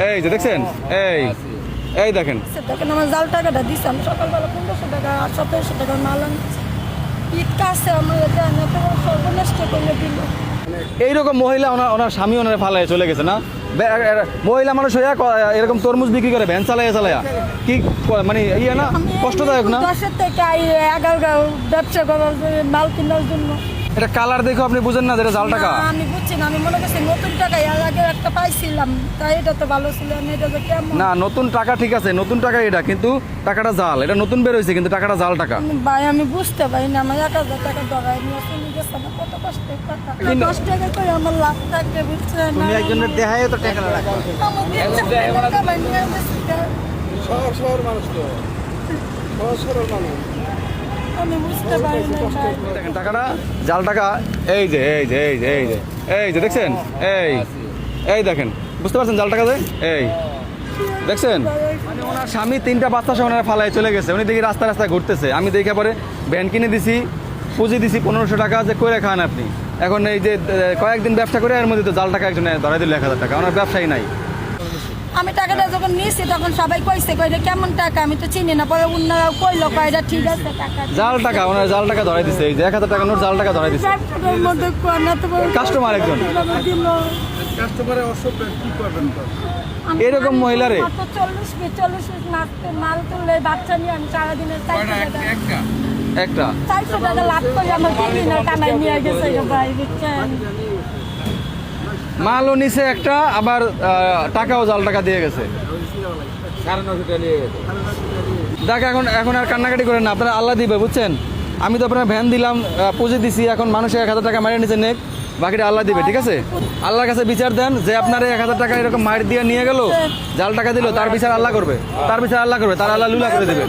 এই যে দেখছেন, এই দেখেন দেখেন আমার জাল টাকাটা দিচ্ছে। আমি সকালবেলা 1500 টাকা আর 1700 টাকার মাল আনছি। ঈদ কাছে আমার সর্বনষ্ট করে দিল। এইরকম মহিলা ওনার স্বামী ওনারে ফালায় চলে গেছে না? মহিলা মানুষ হইয়া এরকম তরমুজ বিক্রি করে ভ্যান চালাইয়া কি মানে ইয়ে না, কষ্টদায়ক না? 10 থেকে 11 ব্যবসা করার মাল কেনার জন্য। এটা কালার দেখো আপনি বুঝেন না যেটা জাল টাকা? আমি বুঝছি না, আমি মনে করছি নতুন টাকা, এর আগে একটা পাইছিলাম, তাই এটা তো ভালো ছিল না। এটা যে কেমন না, নতুন টাকা ঠিক আছে, নতুন টাকা এটা, কিন্তু টাকাটা জাল। এটা নতুন বের হয়েছে কিন্তু টাকাটা জাল টাকা। ভাই আমি বুঝতে পারি না, আমার 1000 টাকা ধরাই নিয়ে চলে গেছে। আমার কত কষ্টের টাকা, 10 টাকা করে আমার লাভ থাকে, বুঝছেন? তুমি একজনের দেহায় তো টাকা রাখো। আমার টাকা নিয়ে গেছে। শহর মানুষ তো, সরল মানুষ। আমি বুঝতে পারি না ভাই। দেখেন টাকাটা জাল টাকা। এই যে দেখছেন, এই দেখেন, বুঝতে পারছেন জাল টাকা? এই দেখছেন, মানে ওনার স্বামী 3টা বাচ্চা সহ ওনারা ফালায় চলে গেছে। উনি দেখি রাস্তায় ঘুরতেছে। আমি দেখে পরে ভ্যান কিনে দিছি, পুঁজি দিছি 1500 টাকা, যে করে খান আপনি। এখন এই যে কয়েকদিন ব্যবসা করে এর মধ্যে তো জাল টাকা একজনে ধরাই দিল 1000 টাকা। ওনার ব্যবসাই নাই। আমি টাকাটা যখন নিয়েছি তখন সবাই কইছে, কইলে কেমন টাকা, আমি তো চিনি না। পরে অন্যরা কইলো, কয়টা ঠিক আছে টাকা, জাল টাকা। ওনার জাল টাকা ধরাই দিছে। এই যে 1000 টাকা নোট জাল টাকা ধরাই দিছে। কাস্টমার একজন। কাস্টমারের অসুবিধা কি করবেন? এরকম মহিলারে 40 মাল তুললে বাচ্চা নিয়ে আমি সারাদিনের 400 টাকা লাভ করে আমার দিনের কানায় নিয়ে গেছে ভাই, বুঝছেন? মালও নিছে একটা, আবার টাকাও জাল টাকা দিয়ে গেছে। দেখ এখন আর কান্নাকাটি করেন না, আপনারা আল্লাহ দিবে, বুঝছেন? আমি তো আপনার ভ্যান দিলাম, পুঁজি দিছি, এখন মানুষের 1000 টাকা মারিয়ে নিচে নেক, বাকিটা আল্লাহ দিবে, ঠিক আছে? আল্লাহর কাছে বিচার দেন, যে আপনার 1000 টাকা এরকম মার দিয়ে নিয়ে গেল, জাল টাকা দিল, তার বিচার আল্লাহ করবে, তার আল্লাহ লুলা করে দেবে।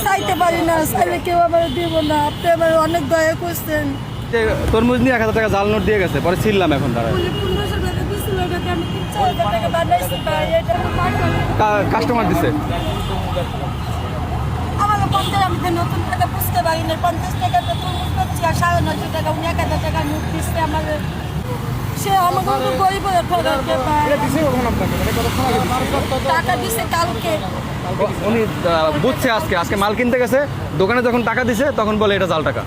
চাইতে পারি না, চাইলে কেউ আবার দিব না। আপনি আমার অনেক দয়া করছেন। তরমুজ নিয়ে 1000 টাকা জাল নোট দিয়ে গেছে, পরে ছিললাম এখন তারা। 1500 টাকা দিছিল, এটাকে আমি 3000 টাকা বানাইছি ভাই। এটা কাস্টমার দিছে। আমার পঞ্চাশ, আমি তো নতুন টাকা বুঝতে পারি না। 50 টাকা তো তরমুজ পাচ্ছি, আর 950 টাকা উনি 1000 টাকা নোট দিচ্ছে আমার। সে আমাকে গরিব হয়ে ঠকাচ্ছে ভাই। টাকা দিছে কালকে। উনি বুঝছে আজকে মাল কিনতে গেছে, দোকানে যখন টাকা দিছে তখন বলে এটা জাল টাকা।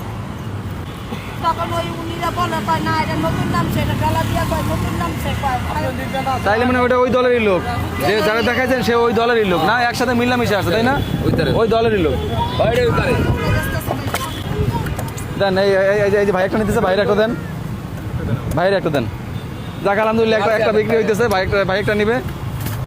তখন ওই উনিরা বলে, কয় না এটা নতুন নামছে, এটা গলা দিয়া কয় নতুন নামছে, কয় তাইলে মানে ওটা ওই দলেরই লোক, যে যারা দেখাইছেন সে ওই দলেরই লোক না, একসাথে মিলামিশে আসছে, তাই না? ওই দলেরই লোক। দেন এই যে ভাই একটা নিতেছে, ভাইয়ের একটা দেন, যাক আলহামদুলিল্লাহ একটা বিক্রি হইতেছে, ভাই একটা নিবে।